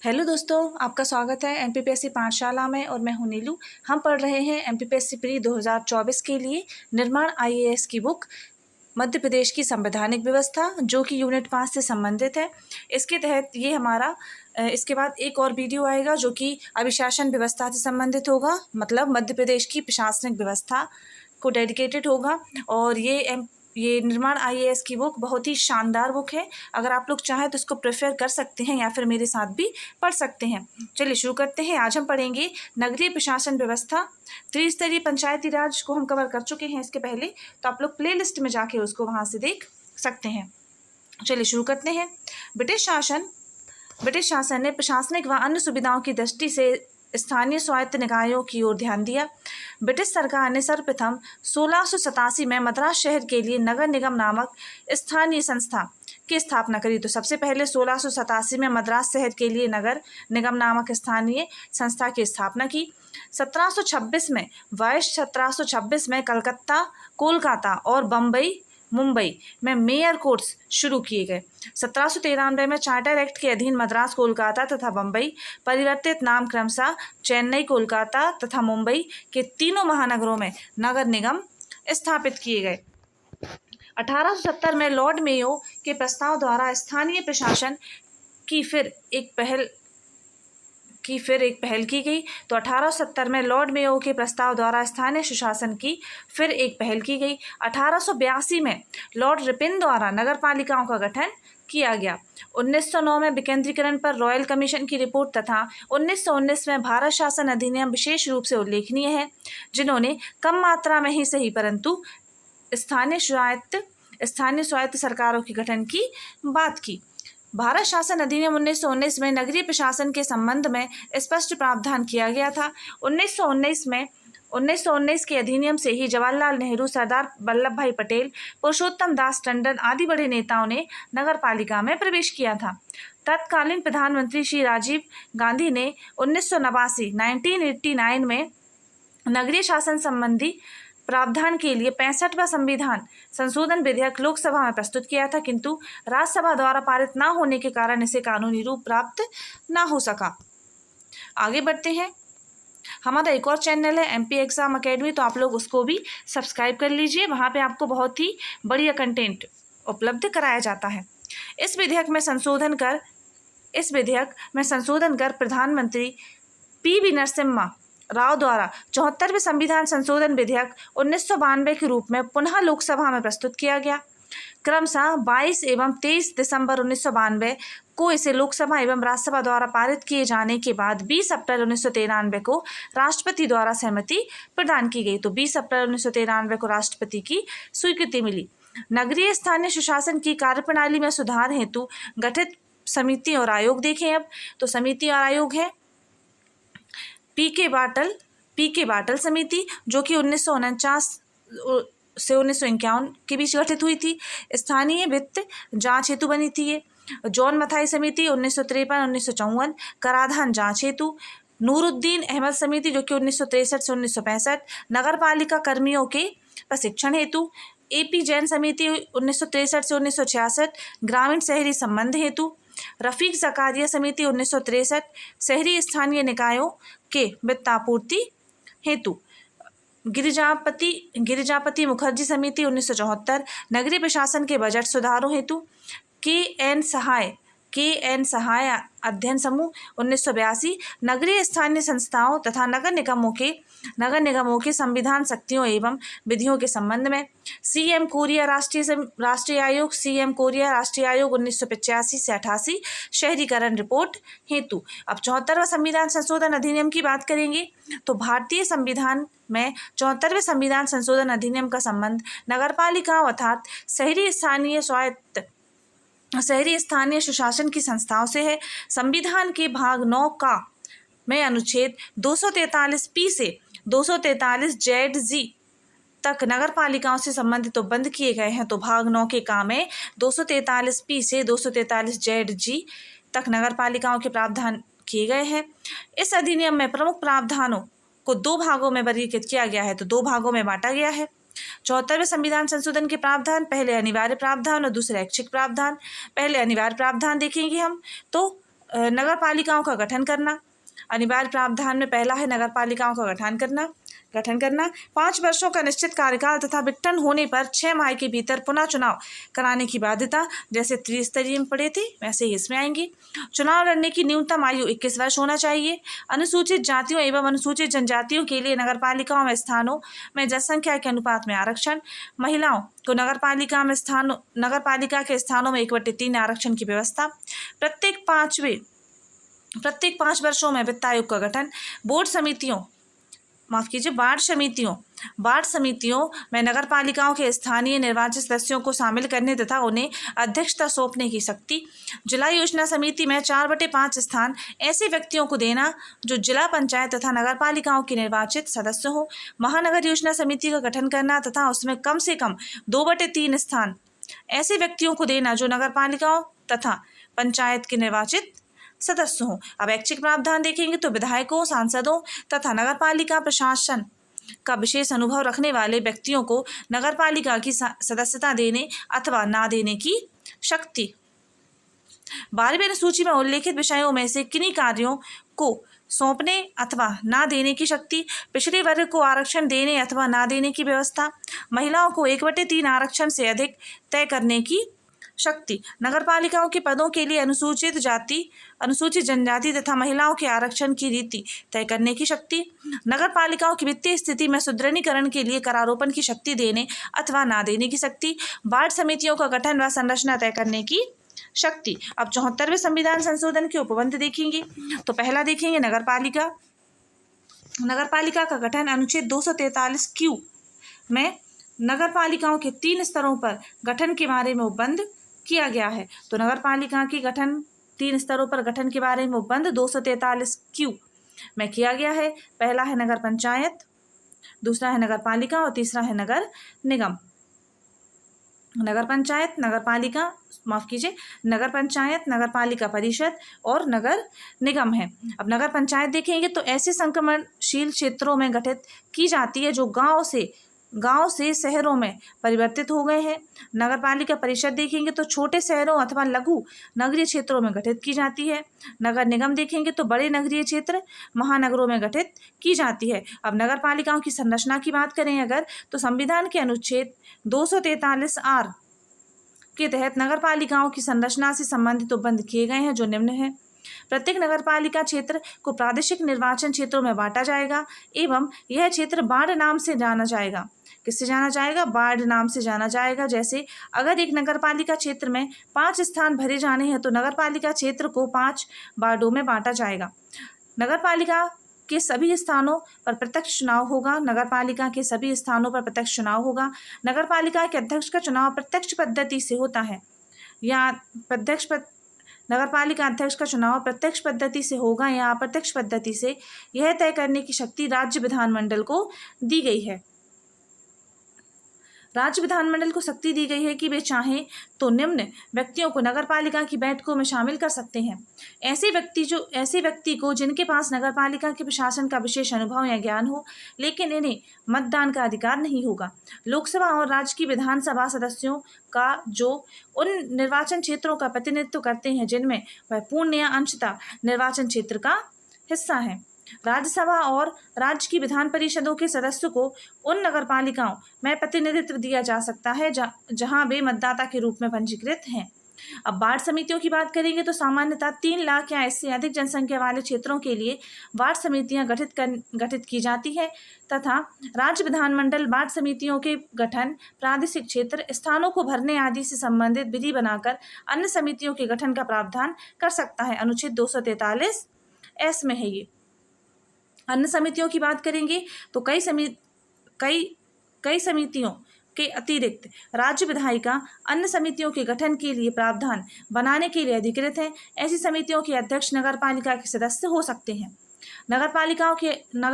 Hello दोस्तों, आपका स्वागत है एमपीपीएससी पाठशाला में और मैं हूं नीलू। हम पढ़ रहे हैं एमपीपीएससी प्री 2024 के लिए निर्माण आईएएस की बुक मध्य प्रदेश की संवैधानिक व्यवस्था, जो कि यूनिट 5 से संबंधित है। इसके तहत ये हमारा इसके बाद एक और वीडियो आएगा जो कि अभिशासन व्यवस्था से संबंधित होगा, मतलब मध्य प्रदेश की प्रशासनिक व्यवस्था को डेडिकेटेड होगा। और ये निर्माण आईएएस की बुक बहुत ही शानदार बुक है। अगर आप लोग चाहें तो इसको प्रेफर कर सकते हैं या फिर मेरे साथ भी पढ़ सकते हैं। चलिए शुरू करते हैं। आज हम पढ़ेंगे नगरीय प्रशासन व्यवस्था। त्रिस्तरीय पंचायती राज को हम कवर कर चुके हैं इसके पहले, तो आप लोग प्ले लिस्ट में जाके उसको वहाँ से देख सकते हैं। चलिए शुरू करते हैं। ब्रिटिश शासन ने प्रशासनिक व अन्य सुविधाओं की दृष्टि से स्थानीय स्वायत्त निकायों की ओर ध्यान दिया। ब्रिटिश सरकार ने सर्वप्रथम 1687 में मद्रास शहर के लिए नगर निगम नामक स्थानीय संस्था की स्थापना करी। तो सबसे पहले 1687 में मद्रास शहर के लिए नगर निगम नामक स्थानीय संस्था की स्थापना की। 1726 में कलकत्ता, कोलकाता और मुंबई में मेयर कोर्ट्स शुरू किए गए। 1793 में चार्टर एक्ट के अधीन मद्रास, कोलकाता तथा बम्बई परिवर्तित नाम क्रमशः चेन्नई, कोलकाता तथा मुंबई के तीनों महानगरों में नगर निगम स्थापित किए गए। 1870 में लॉर्ड मेयो के प्रस्ताव द्वारा स्थानीय प्रशासन की फिर एक पहल की गई। तो 1870 में लॉर्ड मेयो के प्रस्ताव द्वारा स्थानीय सुशासन की फिर एक पहल की गई। 1882 में लॉर्ड रिपन द्वारा नगर पालिकाओं का गठन किया गया। 1909 में विकेंद्रीकरण पर रॉयल कमीशन की रिपोर्ट तथा 1919 में भारत शासन अधिनियम विशेष रूप से उल्लेखनीय है, जिन्होंने कम मात्रा में ही सही परंतु स्थानीय स्वायत्त सरकारों के गठन की बात की। भारत शासन अधिनियम 1919 में नगरीय प्रशासन के संबंध में स्पष्ट प्रावधान किया गया था। 1919 के अधिनियम से ही जवाहरलाल नेहरू, सरदार वल्लभ भाई पटेल, पुरुषोत्तम दास टंडन आदि बड़े नेताओं ने नगर पालिका में प्रवेश किया था। तत्कालीन प्रधानमंत्री श्री राजीव गांधी ने 1989 में नगरीय शासन संबंधी प्रावधान के लिए 65वां संविधान संशोधन विधेयक लोकसभा में प्रस्तुत किया था, किंतु राज्यसभा द्वारा पारित न होने के कारण इसे कानूनी रूप प्राप्त न हो सका। आगे बढ़ते हैं। हमारा एक और चैनल है एमपी एग्जाम अकेडमी, तो आप लोग उसको भी सब्सक्राइब कर लीजिए। वहाँ पे आपको बहुत ही बढ़िया कंटेंट उपलब्ध कराया जाता है। इस विधेयक में संशोधन कर प्रधानमंत्री पी नरसिम्हा राव द्वारा 74वें संविधान संशोधन विधेयक 1992 के रूप में पुनः लोकसभा में प्रस्तुत किया गया। क्रमशः 22 एवं 23 दिसंबर 1992 को इसे लोकसभा एवं राज्यसभा द्वारा पारित किए जाने के बाद 20 अप्रैल 1993 को राष्ट्रपति द्वारा सहमति प्रदान की गई। तो 20 अप्रैल 1993 को राष्ट्रपति की स्वीकृति मिली। नगरीय स्थानीय सुशासन की कार्यप्रणाली में सुधार हेतु गठित समिति और आयोग देखें अब। तो समिति और आयोग है पी के बाटल समिति, जो कि 1949 से 1951 के बीच गठित हुई थी। स्थानीय वित्त जांच हेतु बनी थी ये। जॉन मथाई समिति 1953-1954 कराधान जांच हेतु। नूरुद्दीन अहमद समिति, जो कि 1963 से 1965 नगर पालिका कर्मियों के प्रशिक्षण हेतु। AP जैन समिति 1963 से 1966 ग्रामीण शहरी संबंध हेतु। रफीक जकारिया समिति 1963 शहरी स्थानीय निकायों के वित्तापूर्ति हेतु। गिरिजापति मुखर्जी समिति 1974 नगरीय प्रशासन के बजट सुधारों हेतु। के एन सहाय अध्ययन समूह 1982 नगरीय स्थानीय संस्थाओं तथा नगर निगमों के संविधान शक्तियों एवं विधियों के संबंध में। CM कोरिया राष्ट्रीय आयोग 1985 से 88 शहरीकरण रिपोर्ट हेतु। अब 74वां संविधान संशोधन अधिनियम की बात करेंगे। तो भारतीय संविधान में 74वें संविधान संशोधन अधिनियम का संबंध नगरपालिकाओं अर्थात शहरी स्थानीय सुशासन की संस्थाओं से है। संविधान के भाग 9 में अनुच्छेद 243 से 243 ZG तक नगर पालिकाओं से संबंधित तो बंद किए गए हैं। तो भाग 9 के का में 243 से 243 ZG तक नगर पालिकाओं के प्रावधान किए गए हैं। इस अधिनियम में प्रमुख प्रावधानों को 2 भागों में वर्गीकृत किया गया है, तो 2 भागों में बांटा गया है। 74वें संविधान संशोधन के प्रावधान, पहले अनिवार्य प्रावधान और दूसरे ऐच्छिक प्रावधान। पहले अनिवार्य प्रावधान देखेंगे हम। तो नगर पालिकाओं का गठन करना। अनिवार्य प्रावधान में पहला है नगर पालिकाओं का गठन करना। 5 वर्षों का निश्चित कार्यकाल तथा विघटन होने पर 6 माह के भीतर पुनः चुनाव कराने की बाध्यता, जैसे त्रिस्तरीय में पड़े थे वैसे ही इसमें आएंगी। चुनाव लड़ने की न्यूनतम आयु 21 वर्ष होना चाहिए। अनुसूचित जातियों एवं अनुसूचित जनजातियों के लिए नगर पालिकाओं में स्थानों में जनसंख्या के अनुपात में आरक्षण। महिलाओं को नगर पालिका के स्थानों में 1/3 आरक्षण की व्यवस्था। प्रत्येक 5 वर्षों में वित्त आयोग का गठन। वार्ड समितियों में नगर पालिकाओं के स्थानीय निर्वाचित सदस्यों को शामिल करने तथा उन्हें अध्यक्षता सौंपने की शक्ति। जिला योजना समिति में 4/5 स्थान ऐसे व्यक्तियों को देना जो जिला पंचायत तथा नगर पालिकाओं के निर्वाचित सदस्य हो। महानगर योजना समिति का गठन करना तथा उसमें कम से कम 2/3 स्थान ऐसे व्यक्तियों को देना जो नगर पालिकाओं तथा पंचायत के निर्वाचित सदस्य हों। अब ऐच्छिक प्रावधान देखेंगे तो विधायकों, सांसदों तथा नगर पालिका प्रशासन का विशेष अनुभव रखने वाले व्यक्तियों को नगर पालिका की सदस्यता देने अथवा ना देने की शक्ति। 12वीं अनुसूची में उल्लेखित विषयों में से किन्हीं कार्यों को सौंपने अथवा ना देने की शक्ति। पिछड़े वर्ग को आरक्षण देने अथवा ना देने की व्यवस्था। महिलाओं को 1/3 आरक्षण से अधिक तय करने की शक्ति। नगर पालिकाओं के पदों के लिए अनुसूचित जनजाति तथा महिलाओं के आरक्षण की रीति तय करने की शक्ति। नगर पालिकाओं की वित्तीय स्थिति में सुदृढ़ीकरण के लिए करारोपण की शक्ति देने अथवा ना देने की शक्ति। वार्ड समितियों का गठन व संरचना तय करने की शक्ति। अब 74वें संविधान संशोधन के उपबंध देखेंगे तो पहला देखेंगे नगर पालिका का गठन। अनुच्छेद 243Q में नगर पालिकाओं के 3 स्तरों पर गठन के बारे में उपबंध किया गया है। तो नगर पालिका के गठन 3 स्तरों पर गठन के बारे में उपबंध 243Q में किया गया है। पहला है नगर पंचायत, दूसरा है नगर पालिका और तीसरा है नगर निगम। नगर पंचायत, नगर पालिका परिषद और नगर निगम है। अब नगर पंचायत देखेंगे तो ऐसे संक्रमणशील क्षेत्रों में गठित की जाती है जो गांव से शहरों में परिवर्तित हो गए हैं। नगर पालिका परिषद देखेंगे तो छोटे शहरों अथवा लघु नगरीय क्षेत्रों में गठित की जाती है। नगर निगम देखेंगे तो बड़े नगरीय क्षेत्र महानगरों में गठित की जाती है। अब नगर पालिकाओं की संरचना की बात करें अगर तो संविधान के अनुच्छेद 243R के तहत नगर पालिकाओं की संरचना से संबंधित उपबंध किए गए हैं जो निम्न है। प्रत्येक नगर पालिका क्षेत्र को प्रादेशिक निर्वाचन क्षेत्रों में बांटा जाएगा एवं यह क्षेत्र वार्ड नाम से जाना जाएगा। किससे जाना जाएगा? वार्ड नाम से जाना जाएगा। जैसे अगर एक नगर पालिका क्षेत्र में 5 स्थान भरे जाने हैं तो नगर पालिका क्षेत्र को 5 वार्डों में बांटा जाएगा। नगर पालिका के सभी स्थानों पर प्रत्यक्ष चुनाव होगा। नगर पालिका के अध्यक्ष का चुनाव प्रत्यक्ष पद्धति से होता है या नगर पालिका अध्यक्ष का चुनाव प्रत्यक्ष पद्धति से होगा या अप्रत्यक्ष पद्धति से, यह तय करने की शक्ति राज्य विधानमंडल को दी गई है। राज्य विधानमंडल को शक्ति दी गई है कि वे चाहें तो निम्न व्यक्तियों को नगर पालिका की बैठकों में शामिल कर सकते हैं। ऐसे व्यक्ति को जिनके पास नगर पालिका के प्रशासन का विशेष अनुभव या ज्ञान हो, लेकिन इन्हें मतदान का अधिकार नहीं होगा। लोकसभा और राज्य की विधानसभा सदस्यों का जो उन निर्वाचन क्षेत्रों का प्रतिनिधित्व करते हैं जिनमें वह पूर्ण या अंशतः निर्वाचन क्षेत्र का हिस्सा है। राज्यसभा और राज्य की विधान परिषदों के सदस्यों को उन नगर पालिकाओं में प्रतिनिधित्व दिया जा सकता है जहां वे मतदाता के रूप में पंजीकृत हैं। अब वार्ड समितियों की बात करेंगे तो सामान्यतः 3 लाख या इससे अधिक जनसंख्या वाले क्षेत्रों के लिए वार्ड समितियां गठित की जाती है तथा राज्य विधानमंडल वार्ड समितियों के गठन, प्रादेशिक क्षेत्र, स्थानों को भरने आदि से संबंधित विधि बनाकर अन्य समितियों के गठन का प्रावधान कर सकता है। अनुच्छेद 243S में है ये। अन्य समितियों की बात करेंगे तो कई समितियों के अतिरिक्त राज्य विधायिका अन्य समितियों के गठन के लिए प्रावधान बनाने के लिए अधिकृत हैं। ऐसी समितियों के अध्यक्ष नगर पालिका के सदस्य हो सकते हैं। नगर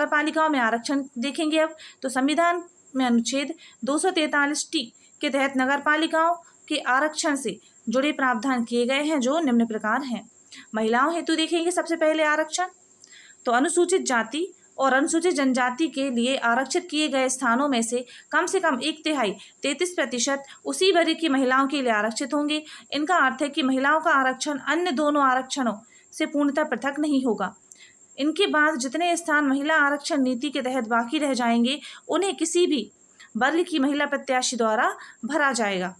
पालिकाओं में आरक्षण देखेंगे अब तो संविधान में अनुच्छेद 243T के तहत नगर पालिकाओं के आरक्षण से जुड़े प्रावधान किए गए हैं जो निम्न प्रकार हैं। महिलाओं हेतु देखेंगे सबसे पहले आरक्षण तो अनुसूचित जाति और अनुसूचित जनजाति के लिए आरक्षित किए गए स्थानों में से कम 1/3 33% उसी वर्ग की महिलाओं के लिए आरक्षित होंगे। इनका अर्थ है कि महिलाओं का आरक्षण अन्य दोनों आरक्षणों से पूर्णतः पृथक नहीं होगा। इनके बाद जितने स्थान महिला आरक्षण नीति के तहत बाकी रह जाएंगे उन्हें किसी भी वर्ग की महिला प्रत्याशी द्वारा भरा जाएगा।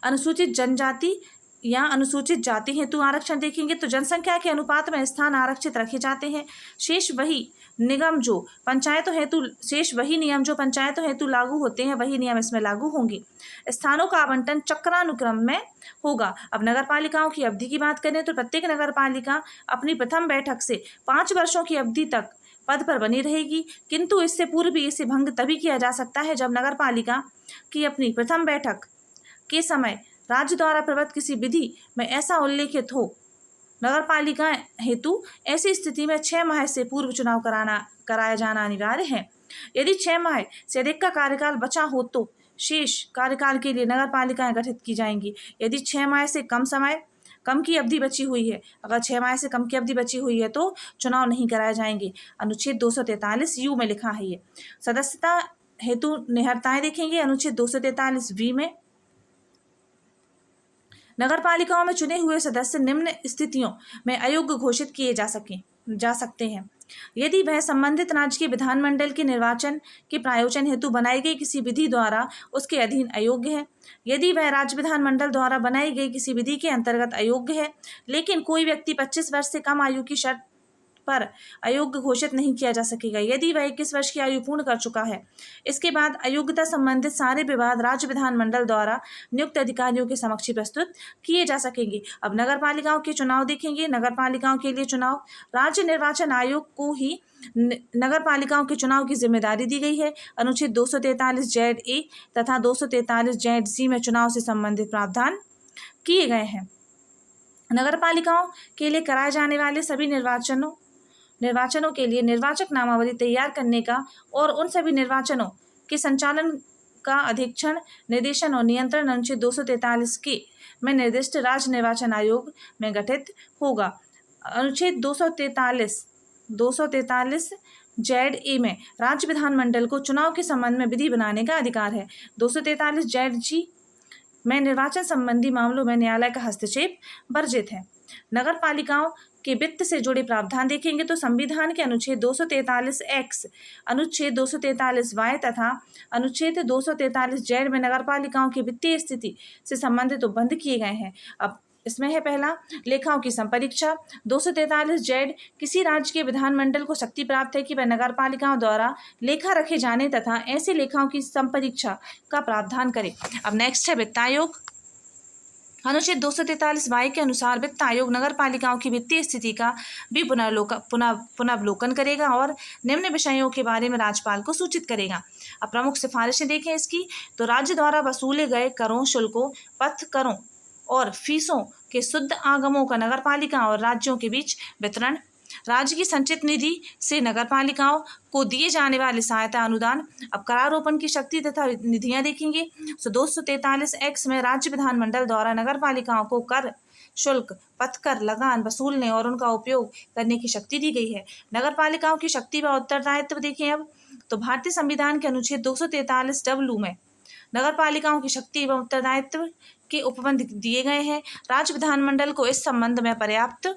अनुसूचित जनजाति या अनुसूचित जाति हेतु आरक्षण देखेंगे तो जनसंख्या के अनुपात में स्थान आरक्षित रखे जाते हैं। शेष वही नियम जो पंचायतों हेतु लागू होते हैं वही नियम इसमें लागू होंगे। स्थानों का आवंटन चक्रानुक्रम में होगा। अब नगर पालिकाओं की अवधि की बात करें तो प्रत्येक नगर पालिका अपनी प्रथम बैठक से 5 वर्षों की अवधि तक पद पर बनी रहेगी, किंतु इससे पूर्व भी इसे भंग तभी किया जा सकता है जब नगर पालिका की अपनी प्रथम बैठक के समय राज्य द्वारा प्रदत्त किसी विधि में ऐसा उल्लेखित हो। नगर पालिका हेतु ऐसी स्थिति में 6 माह से पूर्व चुनाव कराया जाना अनिवार्य है। यदि 6 माह से अधिक का कार्यकाल बचा हो तो शेष कार्यकाल के लिए नगर पालिकाएं गठित की जाएंगी। यदि 6 माह से कम की अवधि बची हुई है, अगर 6 माह से कम की अवधि बची हुई है तो चुनाव नहीं कराए जाएंगे। अनुच्छेद 243 यू में लिखा है ये। सदस्यता हेतु निहर्ताएं देखेंगे अनुच्छेद 243 वी में। नगर पालिकाओं में चुने हुए सदस्य निम्न स्थितियों में अयोग्य घोषित किए जा सकते हैं। यदि वह संबंधित राज्य के विधानमंडल के निर्वाचन के प्रायोजन हेतु बनाई गई किसी विधि द्वारा उसके अधीन अयोग्य है। यदि वह राज्य विधानमंडल द्वारा बनाई गई किसी विधि के अंतर्गत अयोग्य है, लेकिन कोई व्यक्ति 25 वर्ष से कम आयु की शर्त पर अयोग्य घोषित नहीं किया जा सकेगा यदि वह 21 वर्ष की आयु पूर्ण कर चुका है। इसके बाद अयोग्यता संबंधित सारे विवाद राज्य विधानमंडल द्वारा नियुक्त अधिकारियों के समक्ष प्रस्तुत किए जा सकेंगे। अब नगर पालिकाओं के चुनाव देखेंगे। नगर पालिकाओं के लिए चुनाव राज्य निर्वाचन आयोग को ही नगर पालिकाओं के चुनाव की जिम्मेदारी दी गई है। अनुच्छेद 243 जेड ए तथा 243 जेड सी में चुनाव से संबंधित प्रावधान किए गए हैं। नगर पालिकाओं के लिए कराए जाने वाले सभी निर्वाचनों के लिए निर्वाचक नामावली तैयार करने का और उन सभी निर्वाचनों के संचालन का अधीक्षण, निर्देशन और नियंत्रण अनुच्छेद 243 के में निर्दिष्ट राज्य निर्वाचन आयोग में गठित होगा। अनुच्छेद 243 जेड ए में राज्य विधानमंडल को चुनाव के संबंध में विधि बनाने का अधिकार है। 243 जेड जी में निर्वाचन संबंधी मामलों में न्यायालय का हस्तक्षेप वर्जित है। नगर पालिकाओं के वित्त से जुड़े प्रावधान देखेंगे तो संविधान के अनुच्छेद 243 एक्स, अनुच्छेद 243 वाई तथा अनुच्छेद 243 जेड में नगर पालिकाओं की वित्तीय स्थिति से संबंधित उपबंध किए गए हैं। अब इसमें है पहला, लेखाओं की संपरीक्षा। 243 जेड किसी राज्य के विधानमंडल को शक्ति प्राप्त है कि वह नगर पालिकाओं द्वारा लेखा रखे जाने तथा ऐसे लेखाओं की संपरीक्षा का प्रावधान करे। अब नेक्स्ट है वित्त आयोग। अनुच्छेद 243 वाई के अनुसार वित्त आयोग नगर पालिकाओं की वित्तीय स्थिति का भी पुनर्वलोकन करेगा और निम्न विषयों के बारे में राज्यपाल को सूचित करेगा। अब प्रमुख सिफारिशें देखें इसकी तो राज्य द्वारा वसूले गए करों, शुल्कों, पथ करों और फीसों के शुद्ध आगमों का नगर पालिका और राज्यों के बीच वितरण, राज्य की संचित निधि से नगर पालिकाओं को दिए जाने वाले सहायता अनुदान। अब करारोपण की शक्ति तथा निधियां देखेंगे तो 243 एक्स में राज्य विधानमंडल द्वारा नगर पालिकाओं को कर, शुल्क, पथकर, लगान वसूलने और उनका उपयोग करने की शक्ति दी गई है। नगर पालिकाओं की शक्ति व उत्तरदायित्व देखें अब तो भारतीय संविधान के अनुच्छेद 243 डब्ल्यू में नगर पालिकाओं की शक्ति एवं उत्तरदायित्व के उपबंध दिए गए हैं। राज्य विधानमंडल को इस संबंध में पर्याप्त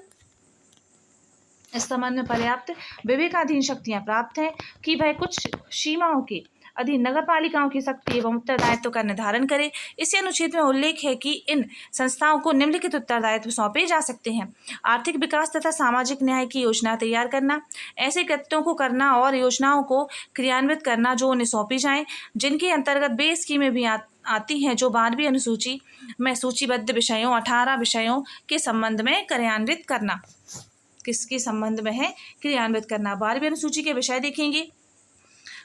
विवेकाधीन शक्तियां प्राप्त हैं कि वह कुछ सीमाओं के अधीन नगर पालिकाओं की शक्ति एवं उत्तरदायित्व का निर्धारण करे। इसी अनुच्छेद में उल्लेख है कि इन संस्थाओं को निम्नलिखित उत्तरदायित्व सौंपे जा सकते हैं: आर्थिक विकास तथा सामाजिक न्याय की योजना तैयार करना, ऐसे कृत्यों को करना और योजनाओं को क्रियान्वित करना जो उन्हें सौंपी जाएं, जिनके अंतर्गत वे स्कीमें भी आती हैं जो 12वीं अनुसूची में सूचीबद्ध विषयों 18 विषयों के संबंध में क्रियान्वित करना। किसके संबंध में है? क्रियान्वित करना। 12वीं अनुसूची के विषय देखेंगे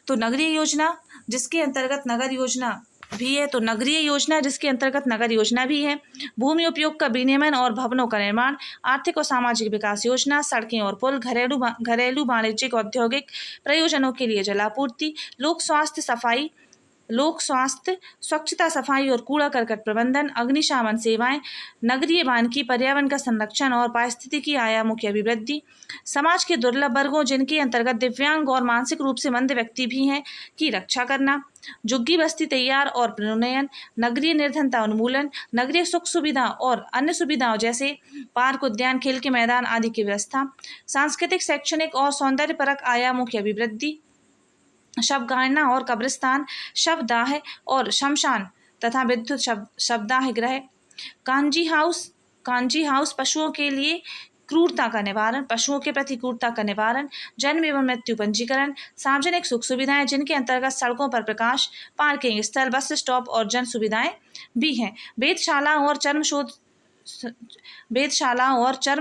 तो नगरीय योजना जिसके अंतर्गत नगर योजना भी है, तो नगरीय योजना जिसके अंतर्गत नगर योजना भी है, भूमि उपयोग का विनियमन और भवनों का निर्माण, आर्थिक और सामाजिक विकास योजना, सड़कें और पुल, घरेलू वाणिज्यिक औद्योगिक प्रयोजनों के लिए जलापूर्ति, लोक स्वास्थ्य, सफाई लोक स्वास्थ्य, स्वच्छता सफाई और कूड़ा करकट प्रबंधन, अग्निशमन सेवाएं, नगरीय वानिकी, पर्यावरण का संरक्षण और पारिस्थितिकी आयामों की अभिवृद्धि, समाज के दुर्लभ वर्गों जिनके अंतर्गत दिव्यांग और मानसिक रूप से मंद व्यक्ति भी हैं की रक्षा करना, झुग्गी बस्ती तैयार और प्रणोदन, नगरीय निर्धनता उन्मूलन, नगरीय सुख सुविधा और अन्य सुविधाओं जैसे पार्क, उद्यान, खेल के मैदान आदि की व्यवस्था, सांस्कृतिक, शैक्षणिक और सौंदर्यपरक आयामों की अभिवृद्धि, शवगाड़ना और कब्रिस्तान, शवदाह और शमशान तथा विद्युत शवदाह गृह, कांजी हाउस पशुओं के लिए क्रूरता का निवारण, पशुओं के प्रति क्रूरता का निवारण, जन्म एवं मृत्यु पंजीकरण, सार्वजनिक सुख सुविधाएं जिनके अंतर्गत सड़कों पर प्रकाश, पार्किंग स्थल, बस स्टॉप और जन सुविधाएं भी हैं, वेधशालाओं और चर्म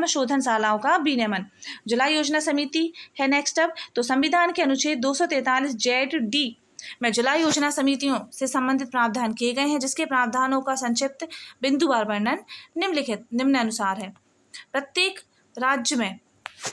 शोधनशालाओं का विनियमन। जुलाई योजना समिति है नेक्स्ट अब। तो संविधान के अनुच्छेद 243 ZD में जुलाई योजना समितियों से संबंधित प्रावधान किए गए हैं, जिसके प्रावधानों का संक्षिप्त बिंदुवार वर्णन निम्नानुसार है। प्रत्येक राज्य में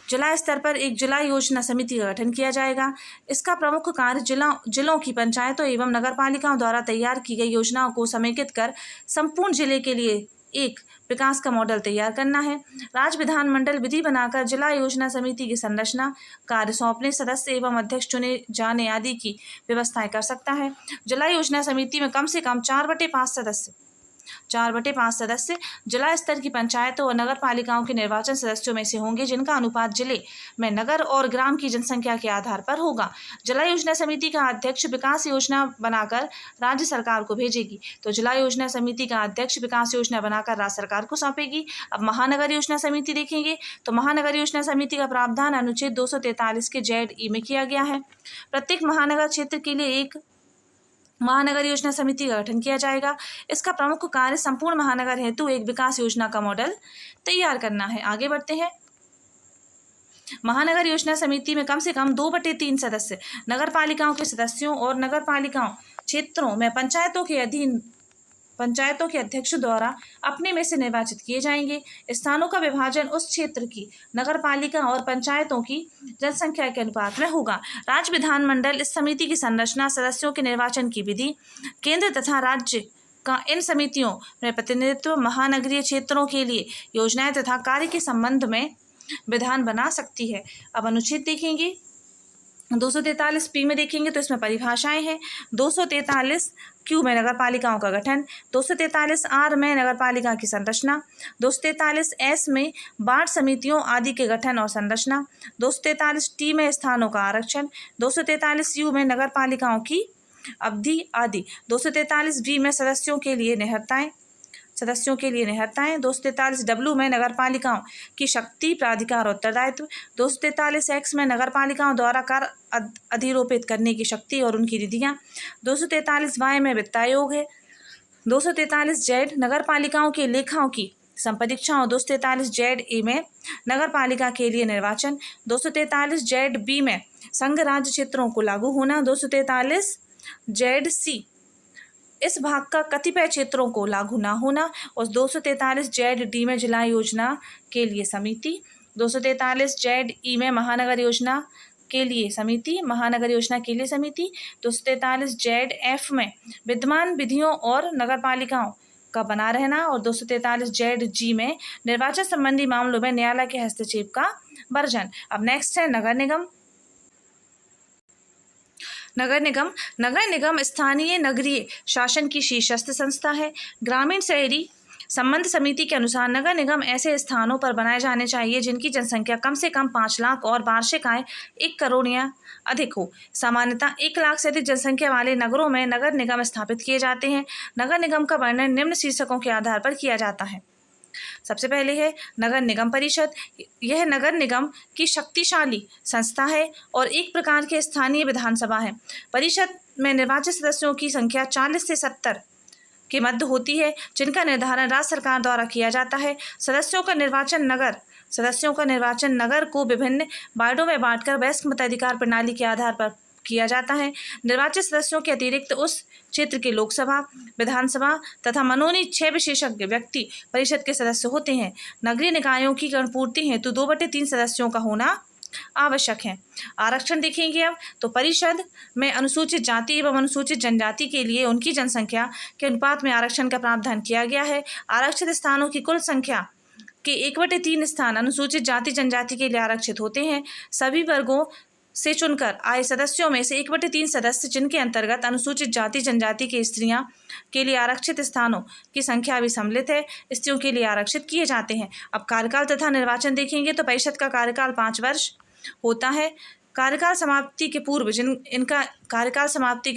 जिला स्तर पर एक जुलाई योजना समिति का गठन किया जाएगा। इसका प्रमुख कार्य जिलों की पंचायतों एवं नगरपालिकाओं द्वारा तैयार की गई योजनाओं को समेकित कर संपूर्ण जिले के लिए एक विकास का मॉडल तैयार करना है। राज्य विधानमंडल विधि बनाकर जिला योजना समिति की संरचना, कार्य सौंपने, सदस्य एवं अध्यक्ष चुने जाने आदि की व्यवस्थाएं कर सकता है। जिला योजना समिति में कम से कम 4/5 सदस्य जिला स्तर की पंचायतों और नगर पालिकाओं के निर्वाचन सदस्यों में से होंगे, जिनका अनुपात जिले में नगर और ग्राम की जनसंख्या के आधार पर होगा। जिला योजना समिति का अध्यक्ष विकास योजना बनाकर राज्य सरकार को भेजेगी। तो जिला योजना समिति का अध्यक्ष विकास योजना बनाकर राज्य सरकार को सौंपेगी। अब महानगर योजना समिति देखेंगे तो महानगर योजना समिति का प्रावधान अनुच्छेद 243 के ZE में किया गया है। प्रत्येक महानगर क्षेत्र के लिए एक महानगर योजना समिति का गठन किया जाएगा। इसका प्रमुख कार्य संपूर्ण महानगर हेतु एक विकास योजना का मॉडल तैयार करना है। आगे बढ़ते हैं। महानगर योजना समिति में कम से कम 2/3 सदस्य नगर पालिकाओं के सदस्यों और नगर पालिकाओं क्षेत्रों में पंचायतों के अध्यक्ष द्वारा अपने में से निर्वाचित किए जाएंगे। स्थानों का विभाजन उस क्षेत्र की नगर पालिका और पंचायतों की जनसंख्या के अनुपात में होगा। राज्य विधानमंडल इस समिति की संरचना, सदस्यों के निर्वाचन की विधि, केंद्र तथा राज्य का इन समितियों में प्रतिनिधित्व, महानगरीय क्षेत्रों के लिए योजनाएं तथा कार्य के संबंध में विधान बना सकती है। अब अनुच्छेद देखेंगे। 243P में देखेंगे तो इसमें परिभाषाएं हैं। 243Q में नगर पालिकाओं का गठन, 243R में नगर पालिका की संरचना, 243S में वार्ड समितियों आदि के गठन और संरचना, 243T में स्थानों का आरक्षण, 243U में नगर पालिकाओं की अवधि आदि, 243V में सदस्यों के लिए निहरताएं, 243W में नगर पालिकाओं की शक्ति, प्राधिकार और उत्तरदायित्व, 243X में नगर पालिकाओं द्वारा कर अधिरोपित करने की शक्ति और उनकी निधियां, 243Y में वित्त आयोग है, 243Z नगर पालिकाओं के लेखाओं की संपरीक्षाओं, 243ZA में नगर पालिका के लिए निर्वाचन, 243ZB में संघ राज्य क्षेत्रों को लागू होना, 243ZC इस भाग का कतिपय क्षेत्रों को लागू न होना और 243ZD में जिला योजना के लिए समिति, 243ZE में महानगर योजना के लिए समिति, 243ZF में विद्यमान विधियों और नगरपालिकाओं का बना रहना और 243ZG में निर्वाचन संबंधी मामलों में न्यायालय के हस्तक्षेप का वर्जन। अब नेक्स्ट है नगर निगम। नगर निगम स्थानीय नगरीय शासन की शीर्षस्थ संस्था है। ग्रामीण शहरी संबंध समिति के अनुसार नगर निगम ऐसे स्थानों पर बनाए जाने चाहिए जिनकी जनसंख्या कम से कम 5 लाख और वार्षिक आय 1 करोड़ या अधिक हो। सामान्यतः 1 लाख से अधिक जनसंख्या वाले नगरों में नगर निगम स्थापित किए जाते हैं। नगर निगम का वर्णन निम्न शीर्षकों के आधार पर किया जाता है। सबसे पहले है नगर निगम परिषद। यह नगर निगम की शक्तिशाली संस्था है और एक प्रकार के स्थानीय विधानसभा है। परिषद में निर्वाचित सदस्यों की संख्या 40 से 70 के मध्य होती है, जिनका निर्धारण राज्य सरकार द्वारा किया जाता है। सदस्यों का निर्वाचन नगर को विभिन्न वार्डों में बांटकर वयस्क मताधिकार प्रणाली के आधार पर किया जाता है। निर्वाचित सदस्यों के अतिरिक्त उस क्षेत्र के लोकसभा, विधानसभा तथा मनोनीत 6 विशेषज्ञ व्यक्ति परिषद के सदस्य होते हैं। नगरीय निकायों की गणपूर्ति हेतु 2/3 सदस्यों का होना आवश्यक हैं। आरक्षण देखेंगे अब तो परिषद में अनुसूचित जाति एवं अनुसूचित जनजाति के लिए उनकी जनसंख्या के अनुपात में आरक्षण का प्रावधान किया गया है। आरक्षित स्थानों की कुल संख्या के 1/3 स्थान अनुसूचित जाति जनजाति के लिए आरक्षित होते हैं। सभी वर्गों से चुनकर आए सदस्यों में से 1/3 सदस्य जिनके अंतर्गत अनुसूचित जाति जनजाति की स्त्रियां के लिए आरक्षित स्थानों की संख्या भी सम्मिलित है, स्त्रियों के लिए आरक्षित किए जाते हैं। अब कार्यकाल तथा निर्वाचन देखेंगे तो परिषद का कार्यकाल 5 वर्ष होता है। कार्यकाल समाप्ति के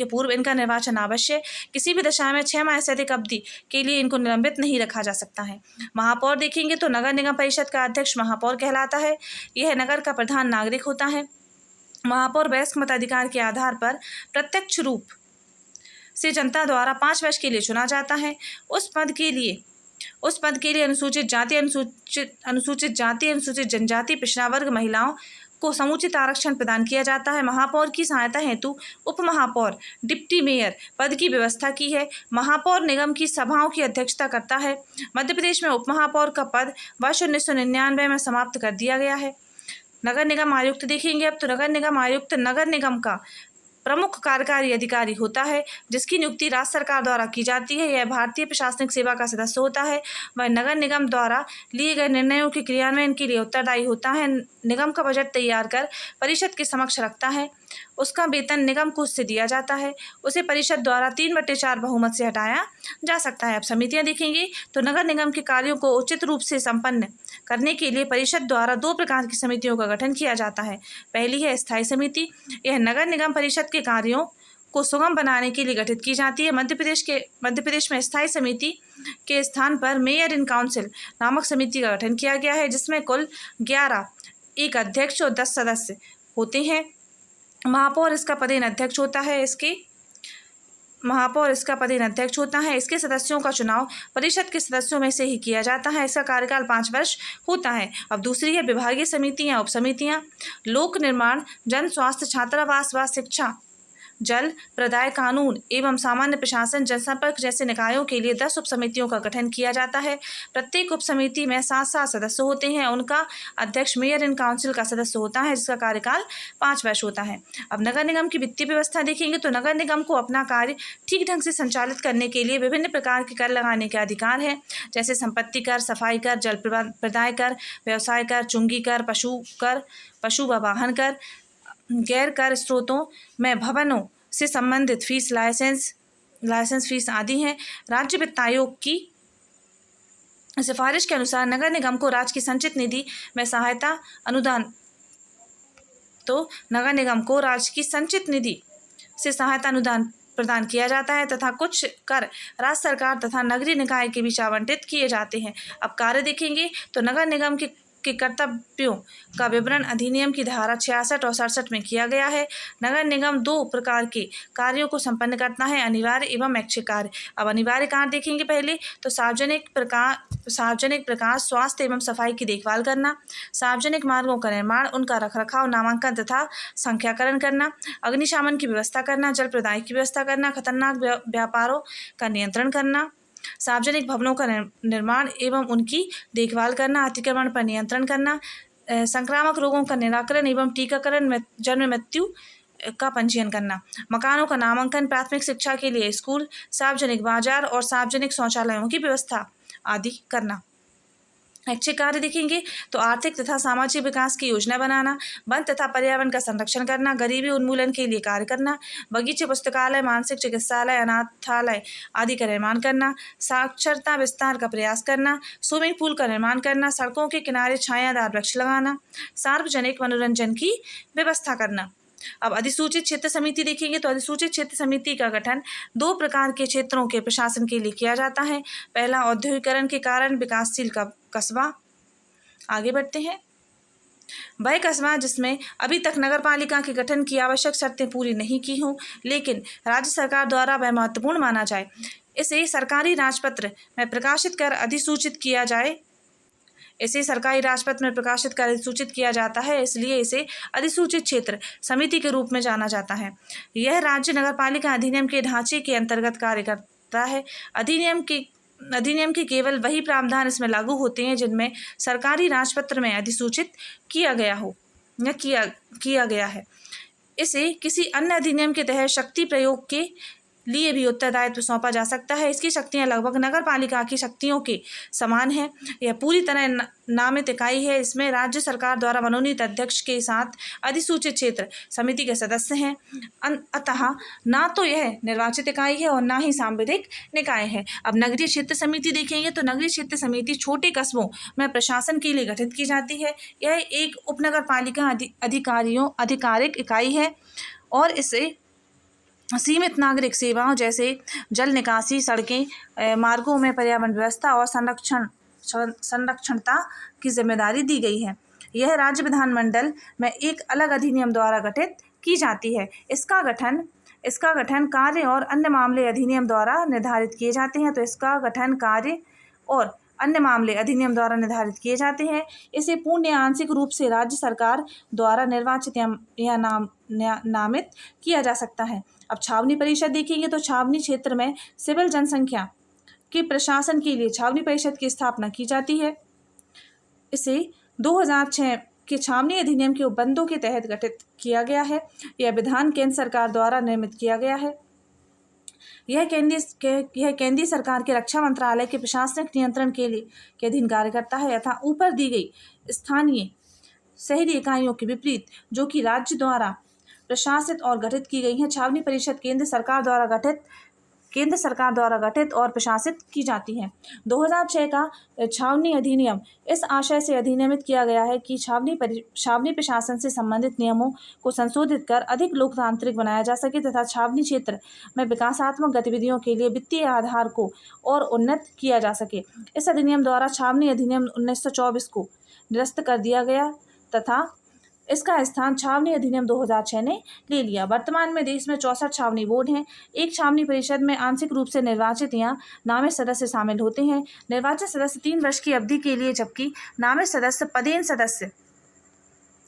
पूर्व इनका निर्वाचन आवश्यक। किसी भी दशा में 6 माह से अधिक अवधि के लिए इनको निलंबित नहीं रखा जा सकता है। महापौर देखेंगे तो नगर निगम परिषद का अध्यक्ष महापौर कहलाता है। यह नगर का प्रधान नागरिक होता है। महापौर वयस्क मताधिकार के आधार पर प्रत्यक्ष रूप से जनता द्वारा 5 वर्ष के लिए चुना जाता है। उस पद के लिए अनुसूचित जाति, अनुसूचित जनजाति, पिछड़ा वर्ग, महिलाओं को समुचित आरक्षण प्रदान किया जाता है। महापौर की सहायता हेतु उप महापौर, डिप्टी मेयर पद की व्यवस्था की है। महापौर निगम की सभाओं की अध्यक्षता करता है। मध्य प्रदेश में उप महापौर का पद वर्ष 1999 में समाप्त कर दिया गया है। नगर निगम आयुक्त देखेंगे अब तो नगर निगम आयुक्त नगर निगम का प्रमुख कार्यकारी अधिकारी होता है, जिसकी नियुक्ति राज्य सरकार द्वारा की जाती है। यह भारतीय प्रशासनिक सेवा का सदस्य होता है। वह नगर निगम द्वारा लिए गए निर्णयों के क्रियान्वयन के लिए उत्तरदायी होता है। निगम का बजट तैयार कर परिषद के समक्ष रखता है। उसका वेतन निगम कोष से दिया जाता है। उसे परिषद द्वारा 3/4 बहुमत से हटाया जा सकता है। अब समितियां देखेंगे तो नगर निगम के कार्यों को उचित रूप से संपन्न करने के लिए परिषद द्वारा 2 प्रकार की समितियों का गठन किया जाता है। पहली है स्थायी समिति। यह नगर निगम परिषद के कार्यों को सुगम बनाने के लिए गठित की जाती है। मध्य प्रदेश में स्थायी समिति के स्थान पर मेयर इन काउंसिल नामक समिति का गठन किया गया है, जिसमें कुल 11 एक अध्यक्ष और 10 सदस्य होते हैं। महापौर इसका पदेन अध्यक्ष होता है। इसके सदस्यों का चुनाव परिषद के सदस्यों में से ही किया जाता है। इसका कार्यकाल 5 वर्ष होता है। अब दूसरी है विभागीय समितियां, उप समितियां। लोक निर्माण, जन स्वास्थ्य, छात्रावास व शिक्षा, जल प्रदाय, कानून एवं सामान्य प्रशासन, जनसंपर्क जैसे निकायों के लिए 10 उप समितियों का गठन किया जाता है। प्रत्येक उप समिति में 7 सदस्य होते हैं। उनका अध्यक्ष मेयर इन काउंसिल का सदस्य होता है, जिसका कार्यकाल 5 वर्ष होता है। अब नगर निगम की वित्तीय व्यवस्था देखेंगे तो नगर निगम को अपना कार्य ठीक ढंग से संचालित करने के लिए विभिन्न प्रकार के कर लगाने के अधिकार है, जैसे संपत्ति कर, सफाई कर, जल प्रदाय कर, व्यवसाय कर, चुंगी कर, पशु व वाहन कर, गैर कर स्रोतों में भवनों से संबंधित फीस, लाइसेंस फीस आदि हैं। राज्य वित्त आयोग की सिफारिश के अनुसार नगर निगम को राज्य की संचित निधि में सहायता अनुदान प्रदान किया जाता है तथा कुछ कर राज्य सरकार तथा नगरीय निकाय के बीच आवंटित किए जाते हैं। अब कार्य देखेंगे तो नगर निगम के कर्तव्यों का विवरण अधिनियम की धारा 66 और 67 में किया गया है। नगर निगम 2 प्रकार के कार्यों को संपन्न करता है, अनिवार्य एवं ऐच्छिक कार्य। अब अनिवार्य कार्य देखेंगे पहले तो सार्वजनिक प्रकाश, स्वास्थ्य एवं सफाई की देखभाल करना, सार्वजनिक मार्गों का निर्माण, उनका रखरखाव, नामांकन तथा संख्याकरण करना, अग्निशमन की व्यवस्था करना, जल प्रदाय की व्यवस्था करना, खतरनाक व्यापारों का नियंत्रण करना, सार्वजनिक भवनों का निर्माण एवं उनकी देखभाल करना, अतिक्रमण पर नियंत्रण करना, संक्रामक रोगों का निराकरण एवं टीकाकरण, जन्म मृत्यु का पंजीयन करना, मकानों का नामांकन, प्राथमिक शिक्षा के लिए स्कूल, सार्वजनिक बाजार और सार्वजनिक शौचालयों की व्यवस्था आदि करना। ऐच्छिक कार्य देखेंगे तो आर्थिक तथा सामाजिक विकास की योजना बनाना, वन तथा पर्यावरण का संरक्षण करना, गरीबी उन्मूलन के लिए कार्य करना, बगीचे, पुस्तकालय, मानसिक चिकित्सालय, अनाथालय आदि का निर्माण करना, साक्षरता विस्तार का प्रयास करना, स्विमिंग पूल का निर्माण करना, सड़कों के किनारे छायादार वृक्ष लगाना, सार्वजनिक मनोरंजन की व्यवस्था करना। अब अधिसूचित क्षेत्र समिति देखेंगे तो अधिसूचित क्षेत्र समिति का गठन 2 प्रकार के क्षेत्रों के प्रशासन के लिए किया जाता है। पहला, औद्योगिकरण के कारण विकासशील कस्बा। आगे बढ़ते हैं। वह कस्बा जिसमें अभी तक नगर पालिका के गठन की आवश्यक शर्तें पूरी नहीं की हों, लेकिन राज्य सरकार द्वारा वह महत्वपूर्ण माना जाए, इसे सरकारी राजपत्र में प्रकाशित कर अधिसूचित किया जाता है, इसलिए इसे अधिसूचित क्षेत्र समिति के रूप में जाना जाता है। यह राज्य नगरपालिका अधिनियम के ढांचे के अंतर्गत कार्य करता है। अधिनियम के केवल वही प्रावधान इसमें लागू होते हैं जिनमें सरकारी राजपत्र में अधिसूचित किया गया हो। या किया गया है। इसे किसी अन्य अधिनियम के तहत शक्ति प्रयोग के लिए भी उत्तरदायित्व सौंपा जा सकता है। इसकी शक्तियां लगभग नगर पालिका की शक्तियों के समान है। यह पूरी तरह नामित इकाई है। इसमें राज्य सरकार द्वारा मनोनीत अध्यक्ष के साथ अधिसूचित क्षेत्र समिति के सदस्य हैं। अतः ना तो यह निर्वाचित इकाई है और ना ही सांविधिक निकाय है। अब नगरीय क्षेत्र समिति देखेंगे तो नगरीय क्षेत्र समिति छोटे कस्बों में प्रशासन के लिए गठित की जाती है। यह एक उपनगर पालिका आधिकारिक इकाई है और इसे सीमित नागरिक सेवाओं जैसे जल निकासी, सड़कें, मार्गों में पर्यावरण व्यवस्था और संरक्षणता की जिम्मेदारी दी गई है। यह राज्य विधानमंडल में एक अलग अधिनियम द्वारा गठित की जाती है। इसका गठन कार्य और अन्य मामले अधिनियम द्वारा निर्धारित किए जाते हैं। तो इसका गठन कार्य और अन्य मामले अधिनियम द्वारा निर्धारित किए जाते हैं। इसे पूर्ण या आंशिक रूप से राज्य सरकार द्वारा निर्वाचित या नामित किया जा सकता है। अब छावनी परिषद देखेंगे तो छावनी क्षेत्र में सिविल जनसंख्या के प्रशासन के लिए छावनी परिषद की स्थापना की जाती है। इसे 2006 के छावनी अधिनियम के उपबंधों के तहत गठित किया गया है। यह विधान केंद्र सरकार द्वारा निर्मित किया गया है। यह केंद्रीय सरकार के रक्षा मंत्रालय के प्रशासनिक नियंत्रण के अधीन कार्य करता है तथा ऊपर दी गई स्थानीय शहरी इकाइयों के विपरीत जो कि राज्य द्वारा प्रशासित और गठित की गई हैं। छावनी परिषद केंद्र सरकार द्वारा गठित और प्रशासित की जाती है। 2006 का छावनी अधिनियम इस आशय से अधिनियमित किया गया है कि छावनी प्रशासन से संबंधित नियमों को संशोधित कर अधिक लोकतांत्रिक बनाया जा सके तथा छावनी क्षेत्र में विकासात्मक गतिविधियों के लिए वित्तीय आधार को और उन्नत किया जा सके। इस अधिनियम द्वारा छावनी अधिनियम 1924 को निरस्त कर दिया गया तथा इसका स्थान छावनी अधिनियम 2006 ने ले लिया। वर्तमान में देश में 64 छावनी बोर्ड हैं। एक छावनी परिषद में आंशिक रूप से निर्वाचित या नामित सदस्य शामिल होते हैं। निर्वाचित सदस्य 3 वर्ष की अवधि के लिए जबकि नामित सदस्य पदेन सदस्य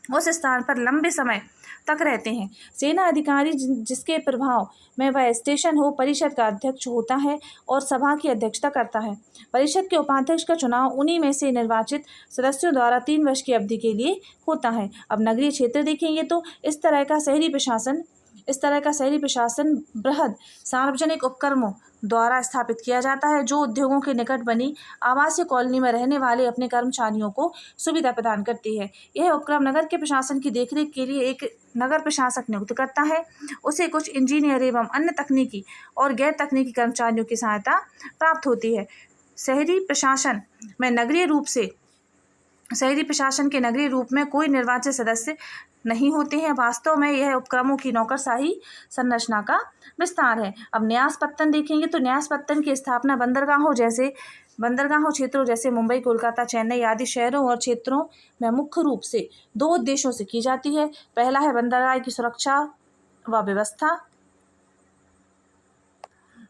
उस स्थान पर लंबे समय तक रहते हैं। सेना अधिकारी जिसके प्रभाव में वह स्टेशन हो परिषद का अध्यक्ष होता है और सभा की अध्यक्षता करता है। परिषद के उपाध्यक्ष का चुनाव उन्हीं में से निर्वाचित सदस्यों द्वारा 3 वर्ष की अवधि के लिए होता है। अब नगरीय क्षेत्र देखेंगे तो इस तरह का शहरी प्रशासन बृहद सार्वजनिक उपक्रमों द्वारा स्थापित किया जाता है जो उद्योगों के निकट बनी आवासीय कॉलोनी में रहने वाले अपने कर्मचारियों को सुविधा प्रदान करती है। यह उपक्रम नगर के प्रशासन की देखरेख के लिए एक नगर प्रशासक नियुक्त करता है। उसे कुछ इंजीनियर एवं अन्य तकनीकी और गैर तकनीकी कर्मचारियों की सहायता प्राप्त होती है। शहरी प्रशासन के नगरीय रूप में कोई निर्वाचित सदस्य नहीं होते हैं। वास्तव में यह उपक्रमों की नौकरशाही संरचना का विस्तार है। अब न्यास पत्तन देखेंगे तो न्यास पत्तन की स्थापना बंदरगाहों क्षेत्रों जैसे मुंबई, कोलकाता, चेन्नई आदि शहरों और क्षेत्रों में मुख्य रूप से 2 उद्देश्यों से की जाती है। पहला है बंदरगाह की सुरक्षा व व्यवस्था,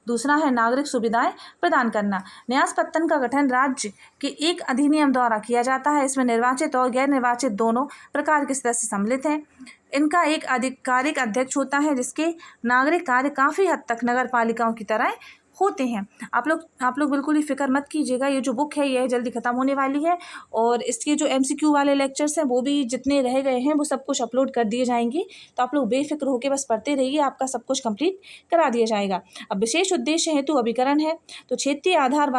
दूसरा है नागरिक सुविधाएं प्रदान करना। न्यास पत्तन का गठन राज्य के एक अधिनियम द्वारा किया जाता है। इसमें निर्वाचित और गैर निर्वाचित दोनों प्रकार के सदस्य सम्मिलित हैं। इनका एक आधिकारिक अध्यक्ष होता है जिसके नागरिक कार्य काफ़ी हद तक नगर पालिकाओं की तरह होते हैं। आप लोग बिल्कुल ही फिक्र मत कीजिएगा। ये जो बुक है यह जल्दी ख़त्म होने वाली है और इसके जो MCQ वाले लेक्चर्स हैं वो भी जितने रह गए हैं वो सब कुछ अपलोड कर दिए जाएंगे। तो आप लोग बेफिक्र होकर बस पढ़ते रहिए, आपका सब कुछ कंप्लीट करा दिया जाएगा। अब विशेष उद्देश्य हेतु अभिकरण है तो क्षेत्रीय आधार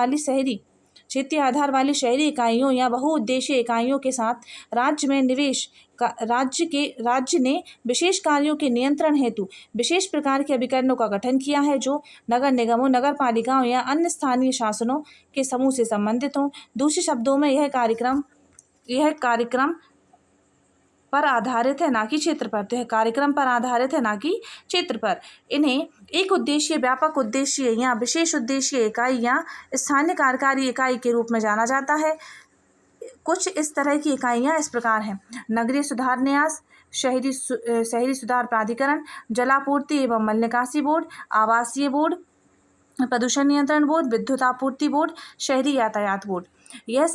वाली शहरी इकाइयों या बहुउद्देशीय इकाइयों के साथ राज्य ने विशेष कार्यों के नियंत्रण हेतु विशेष प्रकार के अभिकरणों का गठन किया है जो नगर निगमों, नगर पालिकाओं या अन्य स्थानीय शासनों के समूह से संबंधित हों। दूसरे शब्दों में यह कार्यक्रम पर आधारित है ना कि क्षेत्र पर। तो यह कार्यक्रम पर आधारित है ना कि क्षेत्र पर। इन्हें एक उद्देशीय, व्यापक उद्देशीय या विशेष उद्देशीय इकाई या स्थानीय कार्यकारी इकाई के रूप में जाना जाता है। कुछ इस तरह की इकाइयाँ इस प्रकार हैं: नगरीय सुधार न्यास, शहरी सुधार प्राधिकरण, जलापूर्ति एवं मल निकासी बोर्ड, आवासीय बोर्ड, प्रदूषण नियंत्रण बोर्ड, विद्युत आपूर्ति बोर्ड, शहरी यातायात बोर्ड। यह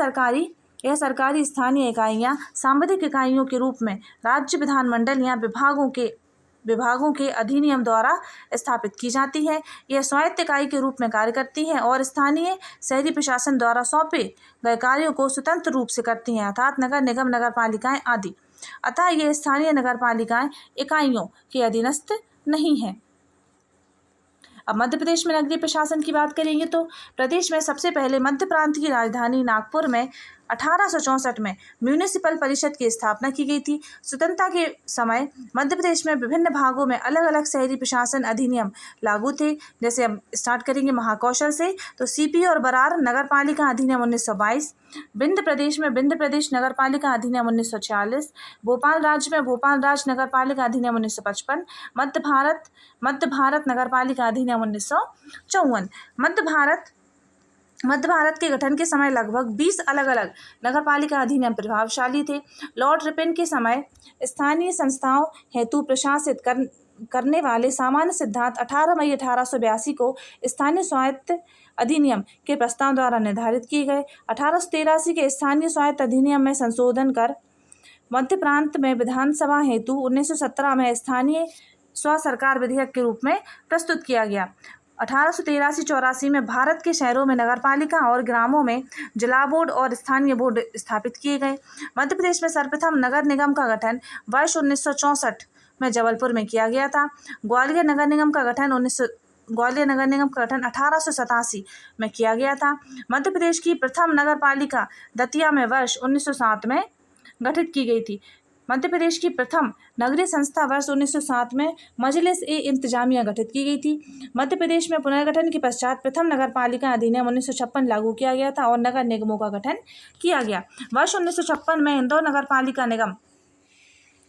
सरकारी स्थानीय इकाइयाँ सांविधिक इकाइयों के रूप में राज्य विधानमंडल या विभागों के अधिनियम द्वारा स्थापित की जाती है। यह स्वायत्त इकाई के रूप में कार्य करती हैं और स्थानीय शहरी प्रशासन द्वारा सौंपे गए कार्यों को स्वतंत्र रूप से करती हैं, अर्थात नगर निगम, नगर पालिकाएं आदि। अतः ये स्थानीय नगरपालिकाएं इकाइयों के अधीनस्थ नहीं है। अब मध्य प्रदेश में नगरीय प्रशासन की बात करेंगे तो प्रदेश में सबसे पहले मध्य प्रांत की राजधानी नागपुर में 1864 में म्यूनिसिपल परिषद की स्थापना की गई थी। स्वतंत्रता के समय मध्य प्रदेश में विभिन्न भागों में अलग अलग शहरी प्रशासन अधिनियम लागू थे। जैसे हम स्टार्ट करेंगे महाकौशल से, तो सीपी और बरार नगर पालिका अधिनियम 1922, विंध्य प्रदेश में विंध्य प्रदेश नगर पालिका अधिनियम 1946, भोपाल राज्य में भोपाल राज्य नगर पालिका अधिनियम 1955, मध्य भारत नगर पालिका अधिनियम 1954। मध्य भारत के गठन के समय लगभग 20 अलग अलग नगरपालिका अधिनियम प्रभावशाली थे। लॉर्ड रिपन के समय स्थानीय संस्थाओं हेतु प्रशासित करने वाले सामान्य सिद्धांत 18 मई 1882 को स्थानीय स्वायत्त अधिनियम के प्रस्ताव द्वारा निर्धारित किए गए। 1883 के स्थानीय स्वायत्त अधिनियम में संशोधन कर मध्य प्रांत में विधानसभा हेतु 1917 में स्थानीय स्व सरकार विधेयक के रूप में प्रस्तुत किया गया। 1883-84 में भारत के शहरों में नगरपालिका और ग्रामों में जिला बोर्ड और स्थानीय बोर्ड स्थापित किए गए। मध्य प्रदेश में सर्वप्रथम नगर निगम का गठन वर्ष 1964 में जबलपुर में किया गया था। ग्वालियर नगर निगम का गठन 1887 में किया गया था। मध्य प्रदेश की प्रथम नगर पालिका दतिया में वर्ष 1907 में गठित की गई थी। मध्य प्रदेश की प्रथम नगरीय संस्था वर्ष 1907 में मजलिस ए इंतजामिया गठित की गई थी। मध्य प्रदेश में पुनर्गठन के पश्चात प्रथम नगर पालिका अधिनियम 1956 लागू किया गया था और नगर निगमों का गठन किया गया। वर्ष 1956 में इंदौर नगर पालिका निगम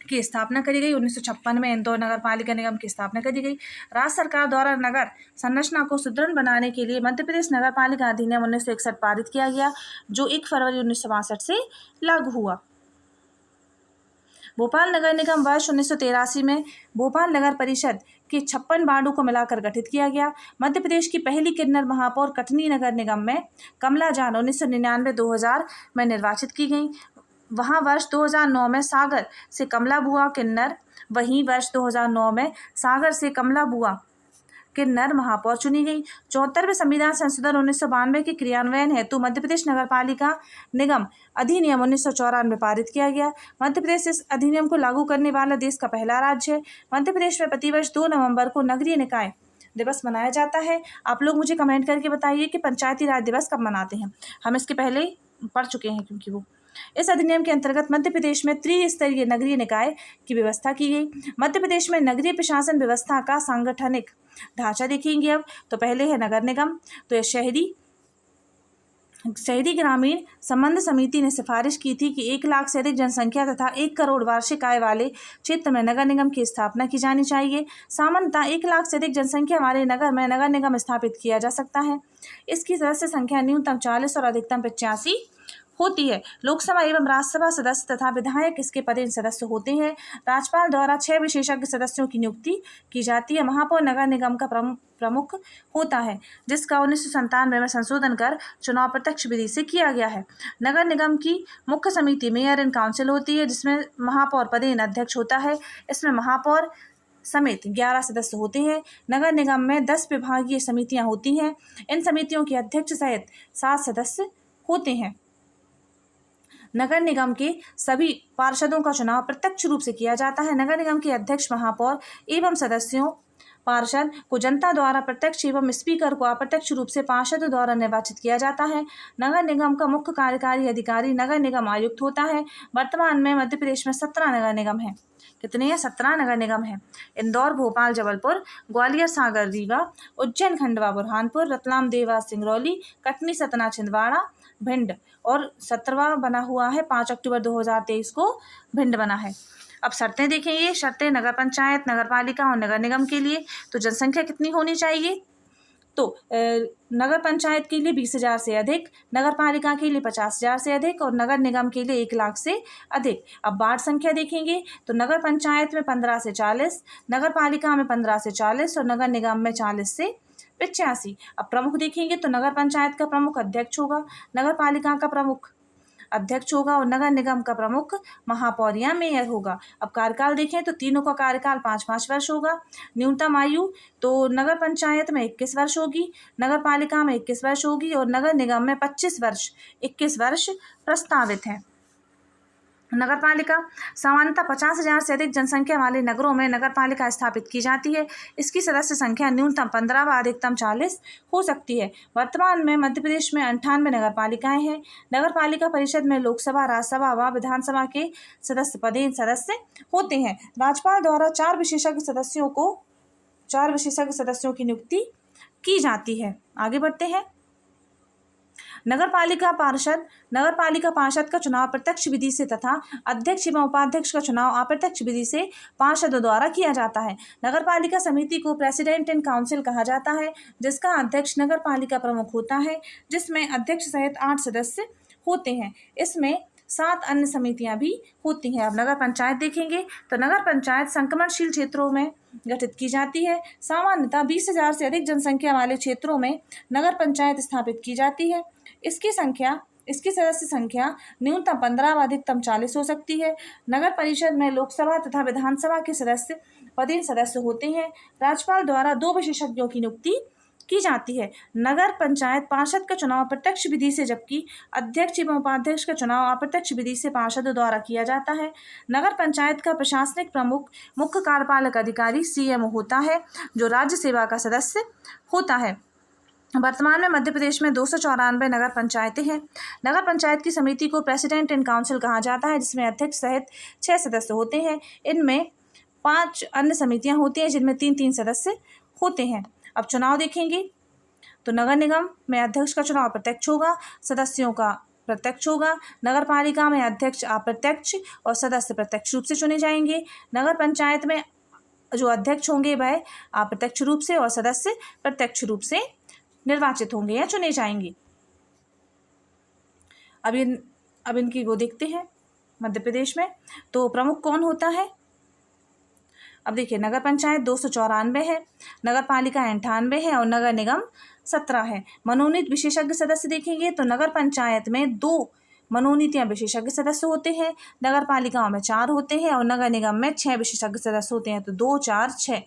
की स्थापना करी गई। 1956 में इंदौर नगर पालिका निगम की स्थापना करी गई। राज्य सरकार द्वारा नगर संरचना को सुदृढ़ बनाने के लिए मध्य प्रदेश नगर पालिका अधिनियम 1961 पारित किया गया, जो 1 फरवरी 1962 से लागू हुआ। भोपाल नगर निगम वर्ष 1983 में भोपाल नगर परिषद के 56 वार्डों को मिलाकर गठित किया गया। मध्य प्रदेश की पहली किन्नर महापौर कटनी नगर निगम में कमला जान 1999-2000 में निर्वाचित की गई। वहां वर्ष 2009 में सागर से कमला बुआ किन्नर, वहीं वर्ष 2009 में सागर से कमला बुआ किन्नर महापौर चुनी गई। 74वें संविधान संशोधन 1992 के क्रियान्वयन हेतु मध्य प्रदेश नगर पालिका निगम अधिनियम 1994 पारित किया गया। मध्य प्रदेश इस अधिनियम को लागू करने वाला देश का पहला राज्य है। मध्य प्रदेश में प्रतिवर्ष 2 नवंबर को नगरीय निकाय दिवस मनाया जाता है। आप लोग मुझे कमेंट करके बताइए कि पंचायती राज दिवस कब मनाते हैं। हम इसके पहले पढ़ चुके हैं, क्योंकि वो इस अधिनियम के अंतर्गत मध्य प्रदेश में त्रिस्तरीय नगरीय निकाय की व्यवस्था की गई। मध्य प्रदेश में नगरीय प्रशासन व्यवस्था का सांगठनिक ढांचा देखेंगे। अब तो पहले है नगर निगम। तो यह शहरी ग्रामीण संबंध समिति ने सिफारिश की थी कि 1 लाख से अधिक जनसंख्या तथा 1 करोड़ वार्षिक आय वाले क्षेत्र में नगर निगम की स्थापना की जानी चाहिए। सामान्यतः 1 लाख से अधिक जनसंख्या वाले नगर में नगर निगम स्थापित किया जा सकता है। इसकी सदस्य संख्या न्यूनतम 40 और अधिकतम 85 होती है। लोकसभा एवं राज्यसभा सदस्य तथा विधायक इसके पदेन सदस्य होते हैं। राज्यपाल द्वारा 6 विशेषज्ञ सदस्यों की नियुक्ति की जाती है। महापौर नगर निगम का प्रमुख होता है, जिसका 1997 में संशोधन कर चुनाव प्रत्यक्ष विधि से किया गया है। नगर निगम की मुख्य समिति मेयर इन काउंसिल होती है, जिसमें महापौर पदेन अध्यक्ष होता है। इसमें महापौर समेत 11 सदस्य होते हैं। नगर निगम में 10 विभागीय समितियां होती हैं। इन समितियों के अध्यक्ष सहित 7 सदस्य होते हैं। नगर निगम के सभी पार्षदों का चुनाव प्रत्यक्ष रूप से किया जाता है। नगर निगम के अध्यक्ष, महापौर एवं सदस्यों पार्षद को जनता द्वारा प्रत्यक्ष एवं स्पीकर को अप्रत्यक्ष रूप से पार्षदों द्वारा निर्वाचित किया जाता है। नगर निगम का मुख्य कार्यकारी अधिकारी नगर निगम आयुक्त होता है। वर्तमान में मध्य प्रदेश में 17 नगर निगम हैं। कितने हैं? 17 नगर निगम हैं। इंदौर, भोपाल, जबलपुर, ग्वालियर, सागर, रीवा, उज्जैन, खंडवा, बुरहानपुर, रतलाम, देवास, सिंगरौली, कटनी, सतना, छिंदवाड़ा, भिंड और 17वां बना हुआ है 5 अक्टूबर 2023 को भिंड बना है। अब शर्तें देखेंगे। शर्तें नगर पंचायत, नगर पालिका और नगर निगम के लिए तो जनसंख्या कितनी होनी चाहिए? तो नगर पंचायत के लिए 20,000 से अधिक, नगर पालिका के लिए 50,000 से अधिक और नगर निगम के लिए 1 लाख से अधिक। अब वार्ड संख्या देखेंगे तो नगर पंचायत में 15 से 40, नगर पालिका में 15 से 40 और नगर निगम में 40 से 85। अब प्रमुख देखेंगे तो नगर पंचायत का प्रमुख अध्यक्ष होगा, नगर पालिका का प्रमुख अध्यक्ष होगा और नगर निगम का प्रमुख महापौर या मेयर होगा। अब कार्यकाल देखें तो तीनों का कार्यकाल 5-5 वर्ष होगा। न्यूनतम आयु तो नगर पंचायत में 21 वर्ष होगी, नगर पालिका में 21 वर्ष होगी और नगर निगम में 25 वर्ष 21 वर्ष प्रस्तावित है। नगरपालिका सामान्यतः 50,000 से अधिक जनसंख्या वाले नगरों में नगरपालिका स्थापित की जाती है। इसकी सदस्य संख्या न्यूनतम 15 व अधिकतम 40 हो सकती है। वर्तमान में मध्य प्रदेश में 98 नगरपालिकाएं हैं। नगरपालिका परिषद में लोकसभा, राज्यसभा व विधानसभा के सदस्य पदेन सदस्य होते हैं। राज्यपाल द्वारा 4 विशेषज्ञ सदस्यों की नियुक्ति की जाती है। आगे बढ़ते हैं। नगरपालिका पार्षद का चुनाव प्रत्यक्ष विधि से तथा अध्यक्ष एवं उपाध्यक्ष का चुनाव अप्रत्यक्ष विधि से पार्षदों द्वारा किया जाता है। नगरपालिका समिति को प्रेसिडेंट इन काउंसिल कहा जाता है, जिसका अध्यक्ष नगरपालिका प्रमुख होता है, जिसमें अध्यक्ष सहित 8 सदस्य होते हैं। इसमें 7 अन्य समितियां भी होती हैं। अब नगर पंचायत देखेंगे तो नगर पंचायत संक्रमणशील क्षेत्रों में गठित की जाती है। सामान्यतः 20,000 से अधिक जनसंख्या वाले क्षेत्रों में नगर पंचायत स्थापित की जाती है। इसकी सदस्य संख्या न्यूनतम 15 व अधिकतम 40 हो सकती है। नगर परिषद में लोकसभा तथा विधानसभा के सदस्य पदेन सदस्य होते हैं। राज्यपाल द्वारा 2 विशेषज्ञों की नियुक्ति की जाती है। नगर पंचायत पार्षद का चुनाव प्रत्यक्ष विधि से, जबकि अध्यक्ष एवं उपाध्यक्ष का चुनाव अप्रत्यक्ष विधि से पार्षदों द्वारा किया जाता है। नगर पंचायत का प्रशासनिक प्रमुख मुख्य कार्यपालक अधिकारी CMO होता है, जो राज्य सेवा का सदस्य होता है। वर्तमान में मध्य प्रदेश में 294 नगर पंचायतें हैं। नगर पंचायत की समिति को प्रेसिडेंट इन काउंसिल कहा जाता है, जिसमें अध्यक्ष सहित 6 सदस्य होते हैं। इनमें 5 अन्य समितियां होती हैं, जिनमें 3-3 सदस्य होते हैं। अब चुनाव देखेंगे तो नगर निगम में अध्यक्ष का चुनाव प्रत्यक्ष होगा, सदस्यों का प्रत्यक्ष होगा। नगर पालिका में अध्यक्ष अप्रत्यक्ष और सदस्य प्रत्यक्ष रूप से चुने जाएंगे। नगर पंचायत में जो अध्यक्ष होंगे वह अप्रत्यक्ष रूप से और सदस्य प्रत्यक्ष रूप से निर्वाचित होंगे या चुने जाएंगे। अब इनकी वो देखते हैं मध्य प्रदेश में तो प्रमुख कौन होता है। अब देखिए, नगर पंचायत 294 है, नगर पालिका 98 है और नगर निगम 17 है। मनोनीत विशेषज्ञ सदस्य देखेंगे तो नगर पंचायत में 2 मनोनीत या विशेषज्ञ सदस्य होते हैं, नगर पालिकाओं में 4 होते हैं और नगर निगम में 6 विशेषज्ञ सदस्य होते हैं। तो 2, 4, 6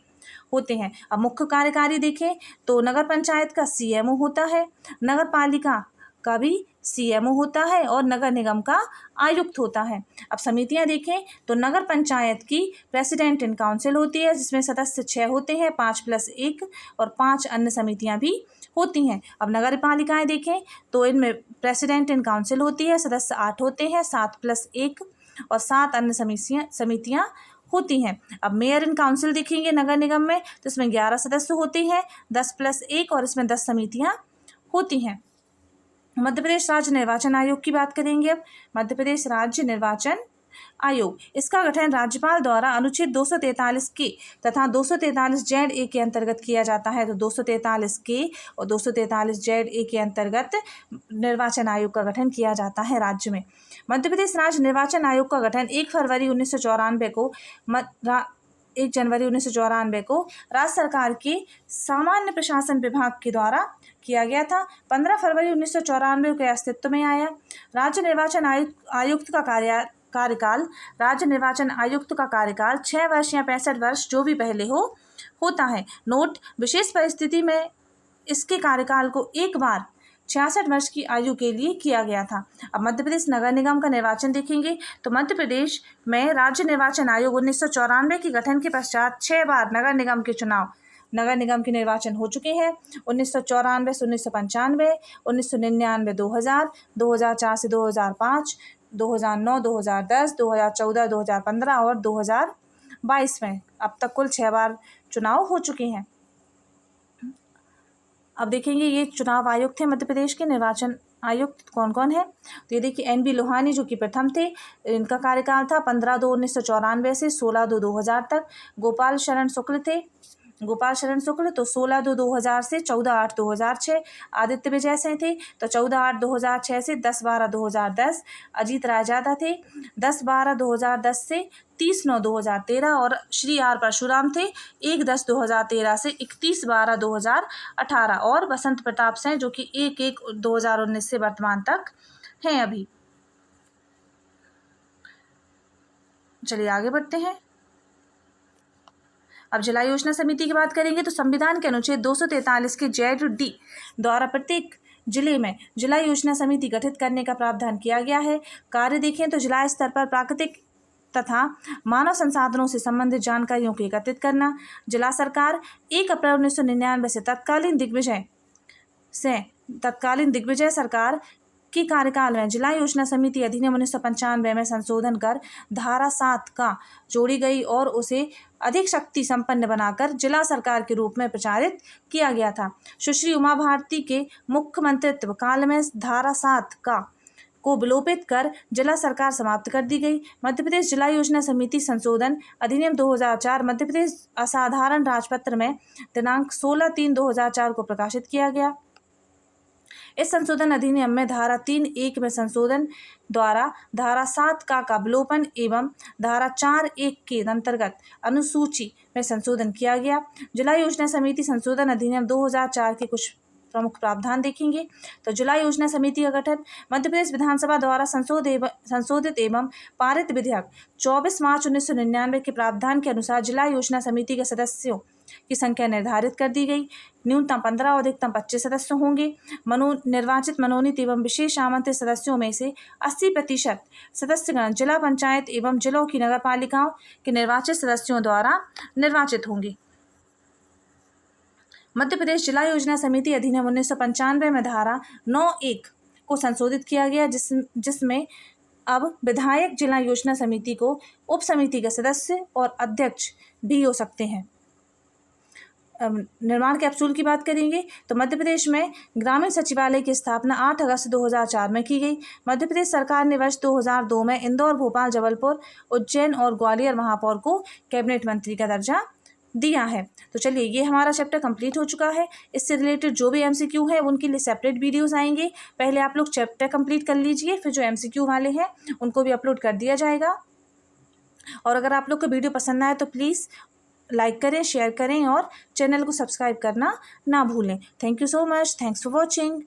होते हैं। अब मुख्य कार्यकारी देखें तो नगर पंचायत का CMO होता है, नगर पालिका का भी CMO होता है और नगर निगम का आयुक्त होता है। अब समितियां देखें तो नगर पंचायत की प्रेसिडेंट इन काउंसिल होती है, जिसमें सदस्य 6 होते हैं, 5+1 और 5 अन्य समितियां भी होती हैं। अब नगर पालिकाएं देखें तो इनमें प्रेसिडेंट इन काउंसिल होती है, सदस्य 8 होते हैं, 7+1 और 7 अन्य समितियां होती हैं। अब मेयर इन काउंसिल देखेंगे नगर निगम में तो इसमें 11 सदस्य होते हैं, 10+1 और इसमें 10 समितियां होती हैं। मध्य प्रदेश राज्य निर्वाचन आयोग की बात करेंगे। अब मध्य प्रदेश राज्य निर्वाचन आयोग, इसका गठन राज्यपाल द्वारा अनुच्छेद 243 के तथा 243 ZA के अंतर्गत किया जाता है। तो 243 के और 243 ZA के अंतर्गत निर्वाचन आयोग का गठन किया जाता है राज्य में। मध्य प्रदेश राज्य निर्वाचन आयोग का गठन 1 जनवरी 1994 को राज्य सरकार के सामान्य प्रशासन विभाग के द्वारा किया गया था। 15 फरवरी 1994 के अस्तित्व में आया। राज्य निर्वाचन आयुक्त का कार्यकाल राज्य निर्वाचन आयुक्त का कार्यकाल 6 वर्ष या 65 वर्ष जो भी पहले होता है। नोट, विशेष परिस्थिति में इसके कार्यकाल को एक बार 66 वर्ष की आयु के लिए किया गया था। अब मध्य प्रदेश नगर निगम का निर्वाचन देखेंगे तो मध्य प्रदेश में राज्य निर्वाचन आयोग 1994 के गठन के पश्चात 6 बार नगर निगम के निर्वाचन हो चुके हैं। 1994 से 1995, 1999 2000, 2004 से 2005, 2009, 2010, 2014, 2015 और 2022 में अब तक कुल 6 बार चुनाव हो चुके हैं। अब देखेंगे ये चुनाव आयुक्त थे मध्य प्रदेश के। निर्वाचन आयुक्त कौन कौन है तो ये देखिए, NB लोहानी जो कि प्रथम थे, इनका कार्यकाल था 15/2/1994 से 16/2/2000 तक। गोपाल शरण शुक्ल तो 16/2/2000 से 14/8/2006। आदित्य विजय सिंह थे तो 14/8/2006 से 10/12/2010। अजीत रायजादा थे 10/12/2010 से 30/9/2013 और श्री R परशुराम थे 1/10/2013 से 31/12/2018 और बसंत प्रताप सिंह जो कि 1/1/2019 से वर्तमान तक हैं अभी। चलिए आगे बढ़ते हैं। अब जिला योजना समिति की बात करेंगे तो संविधान के अनुच्छेद 243 के ZD द्वारा प्रत्येक जिले में जिला योजना समिति गठित करने का प्रावधान किया गया है। कार्य देखें तो जिला स्तर पर प्राकृतिक तथा मानव संसाधनों से संबंधित जानकारियों को एकत्रित करना। जिला सरकार 1 अप्रैल 1999 से तत्कालीन दिग्विजय सरकार के कार्यकाल में जिला योजना समिति अधिनियम 1995 में संशोधन कर धारा 7 का जोड़ी गई और उसे अधिक शक्ति संपन्न बनाकर जिला सरकार के रूप में प्रचारित किया गया था। सुश्री उमा भारती के मुख्यमंत्रित्व काल में धारा 7 को विलोपित कर जिला सरकार समाप्त कर दी गई। मध्य प्रदेश जिला योजना समिति संशोधन अधिनियम 2004 मध्य प्रदेश असाधारण राजपत्र में दिनांक 16/3/2004 को प्रकाशित किया गया। इस संशोधन अधिनियम में धारा 3(1) में संशोधन द्वारा धारा 7 का विलोपन एवं धारा 4(1) के अंतर्गत अनुसूची में संशोधन किया गया। जिला योजना समिति संशोधन अधिनियम 2004 के कुछ प्रमुख प्रावधान देखेंगे तो जिला योजना समिति का गठन मध्य प्रदेश विधानसभा द्वारा संशोधित एवं पारित विधेयक 24 मार्च 1999 के प्रावधान के अनुसार जिला योजना समिति के सदस्यों की संख्या निर्धारित कर दी गई। न्यूनतम 15 और अधिकतम 25 सदस्य होंगे। निर्वाचित मनोनीत एवं विशेष आमंत्रित सदस्यों में से 80% सदस्यगण जिला पंचायत एवं जिलों की नगर पालिकाओं के निर्वाचित सदस्यों द्वारा निर्वाचित होंगे। मध्य प्रदेश जिला योजना समिति अधिनियम 1995 में धारा 9(1) को संशोधित किया गया, जिसमें अब विधायक जिला योजना समिति को उप समिति के सदस्य और अध्यक्ष भी हो सकते हैं। निर्माण कैप्सूल की बात करेंगे तो मध्य प्रदेश में ग्रामीण सचिवालय की स्थापना 8 अगस्त 2004 में की गई। मध्य प्रदेश सरकार ने वर्ष 2002 में इंदौर, भोपाल, जबलपुर, उज्जैन और ग्वालियर महापौर को कैबिनेट मंत्री का दर्जा दिया है। तो चलिए, ये हमारा चैप्टर कंप्लीट हो चुका है। इससे रिलेटेड जो भी MCQ है उनके लिए सेपरेट वीडियोस आएंगे। पहले आप लोग चैप्टर कंप्लीट कर लीजिए, फिर जो MCQ वाले हैं उनको भी अपलोड कर दिया जाएगा। और अगर आप लोग को वीडियो पसंद आए तो प्लीज़ लाइक करें, शेयर करें और चैनल को सब्सक्राइब करना ना भूलें। Thank you so much. Thanks for watching.